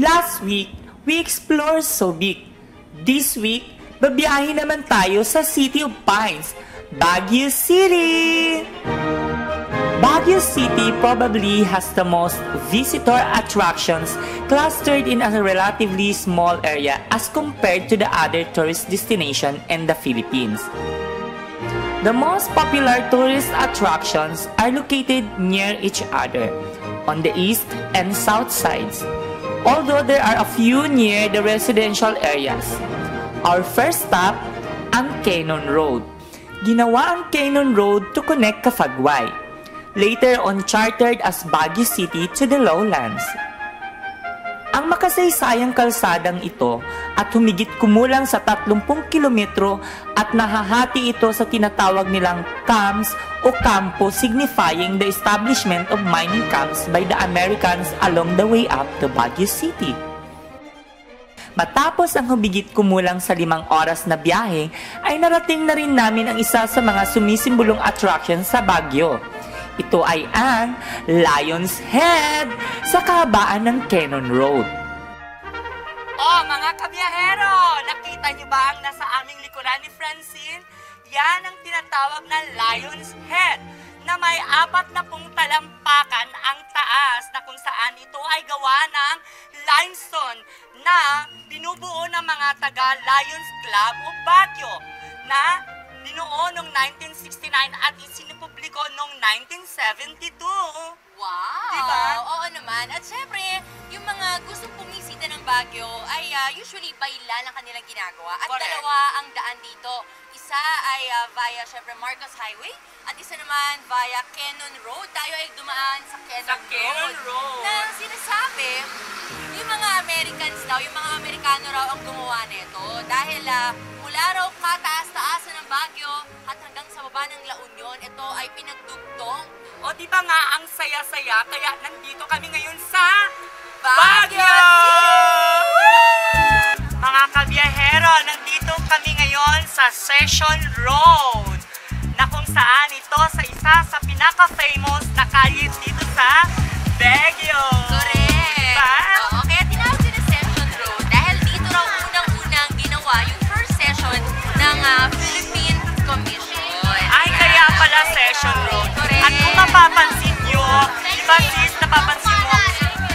Last week, we explored Subic. This week, babiyahin naman tayo sa City of Pines, Baguio City! Baguio City probably has the most visitor attractions clustered in a relatively small area as compared to the other tourist destinations in the Philippines. The most popular tourist attractions are located near each other, on the east and south sides, although there are a few near the residential areas. Our first stop, ang Cannon Road. Ginawa ang Cannon Road to connect Cafaguay, later on chartered as Baguio City to the lowlands. Ang makasaysayang kalsadang ito at humigit kumulang sa 30 kilometro at nahahati ito sa tinatawag nilang camps o campo, signifying the establishment of mining camps by the Americans along the way up to Baguio City. Matapos ang humigit kumulang sa 5 oras na biyahe, ay narating na rin namin ang isa sa mga sumisimbolong attraction sa Baguio. Ito ay ang Lion's Head sa kahabaan ng Cannon Road. Oh, mga kabiyahero! Nakita niyo ba ang nasa aming likuran ni Francine? Yan ang tinatawag na Lion's Head na may 40 talampakan ang taas na kung saan ito ay gawa ng limestone na binubuo ng mga taga Lions Club o Baguio na binuo noong 1969 at isinupubliko noong 1972. Wow! Diba? Oo naman. At syempre, yung mga gustong pumisita ng Baguio ay usually by land ang kanilang ginagawa. At Correct. dalawa ang daan dito. Isa ay via, syempre, Marcos Highway. At isa naman via Cannon Road. Tayo ay dumaan sa Cannon Road. Na sinasabi, yung mga Americans daw, yung mga Amerikano raw ang gumawa nito. Dahil mula raw kataas-taasan ng Baguio at hanggang sa baba ng La Union, ito ay pinagdugtong. O di ba nga ang saya-saya kaya nandito kami ngayon sa Baguio! Mga kabiyahero, nandito kami ngayon sa Session Road na kung saan ito sa isa sa pinaka-famous na kalye dito sa Baguio. Correct! Diba? Oo, kaya tinawag din na Session Road dahil dito raw unang-unang ginawa yung first session ng Philippine Commission. Ay, kaya pala Session Road. Correct. At kung mapapansin nyo, di ba sis, napapansin mo,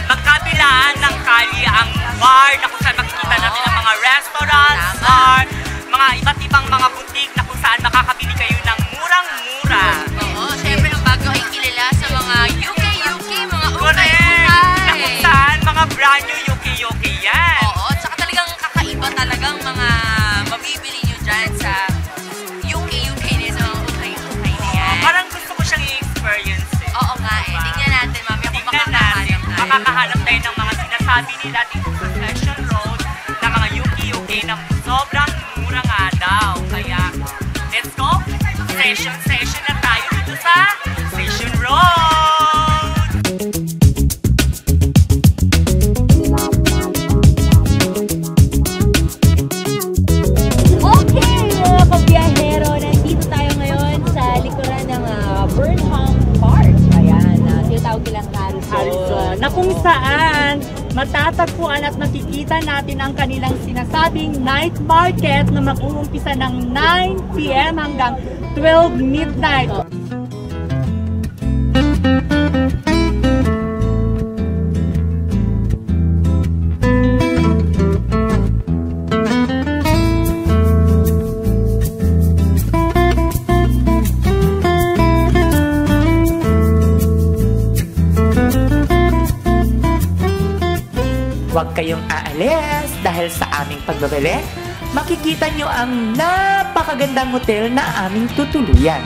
magkabilaan ng kalye ang bar na kung saan makikita natin ang mga restaurants, bar, mga iba't ibang mga butik na kung saan makakabili kayo ng murang-mura. Oo, syempre ang Baguio ay kilala sa mga UK, mga Correct! Na kung ukay. saan mga brand new UK yan. Oo, at saka talagang kakaiba talagang mga mabibili nyo dyan sa UK na sa mga ukay na yan. Parang gusto ko siyang i-experience eh. Oo nga eh. Tingnan natin, mami, kung Tingnan natin. makakahanap tayo. Makakahanap tayo ng mga sinasabi nila dito sa Session Road na mga UK na sobrang mura nga daw. Kaya, let's go! Session na tayo dito sa Session Road! Okay, mga kabiyahero, nandito tayo ngayon sa likuran ng Burnham Park. Ayan, tinatawag nilang Harrison. Na kung saan matatagpuan at makikita natin ang kanilang sinasabing night market na mag-uumpisa ng 9 PM hanggang 12 midnight. Huwag kayong aalis dahil sa aming pagbabalik, makikita nyo ang napakagandang hotel na aming tutuluyan.